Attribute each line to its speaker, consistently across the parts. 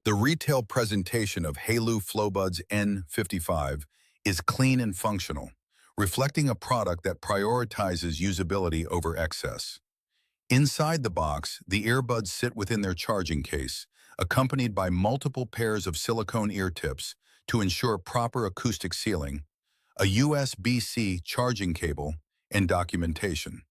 Speaker 1: The retail presentation of HAYLOU Flowbuds N55 is clean and functional, reflecting a product that prioritizes usability over excess. Inside the box, the earbuds sit within their charging case, accompanied by multiple pairs of silicone ear tips to ensure proper acoustic sealing, a USB-C charging cable, and documentation.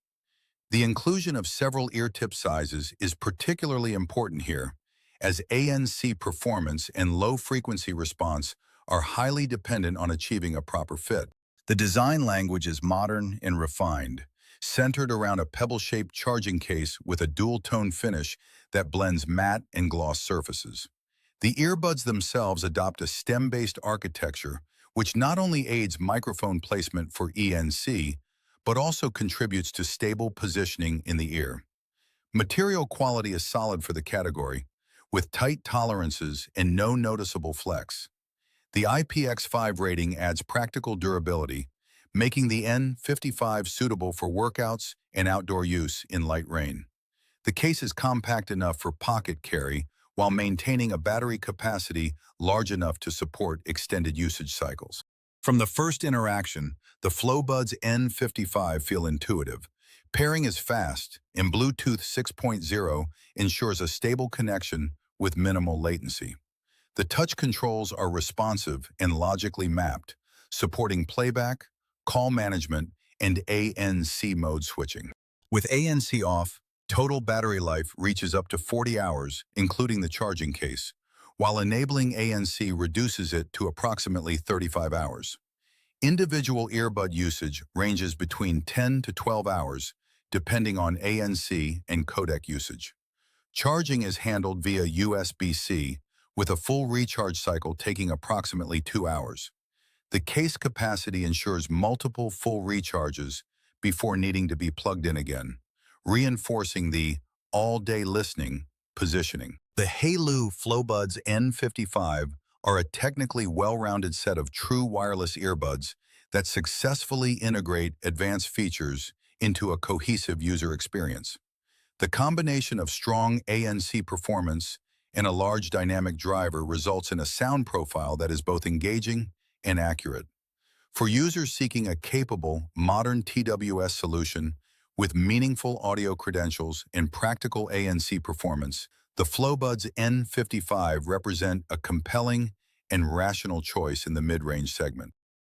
Speaker 1: The inclusion of several ear tip sizes is particularly important here, as ANC performance and low-frequency response are highly dependent on achieving a proper fit. The design language is modern and refined, centered around a pebble-shaped charging case with a dual-tone finish that blends matte and gloss surfaces. The earbuds themselves adopt a stem-based architecture, which not only aids microphone placement for ANC, but also contributes to stable positioning in the ear. Material quality is solid for the category, with tight tolerances and no noticeable flex. The IPX5 rating adds practical durability, making the N55 suitable for workouts and outdoor use in light rain. The case is compact enough for pocket carry while maintaining a battery capacity large enough to support extended usage cycles. From the first interaction, the Flowbuds N55 feel intuitive. Pairing is fast, and Bluetooth 6.0 ensures a stable connection with minimal latency. The touch controls are responsive and logically mapped, supporting playback, call management, and ANC mode switching. With ANC off, total battery life reaches up to 40 hours, including the charging case, while enabling ANC reduces it to approximately 35 hours. Individual earbud usage ranges between 10 to 12 hours, depending on ANC and codec usage. Charging is handled via USB-C, with a full recharge cycle taking approximately 2 hours. The case capacity ensures multiple full recharges before needing to be plugged in again, reinforcing the all-day listening positioning. The HAYLOU Flowbuds N55 are a technically well-rounded set of true wireless earbuds that successfully integrate advanced features into a cohesive user experience. The combination of strong ANC performance and a large dynamic driver results in a sound profile that is both engaging and accurate. For users seeking a capable, modern TWS solution with meaningful audio credentials and practical ANC performance, the Flowbuds N55 represent a compelling and rational choice in the mid-range segment.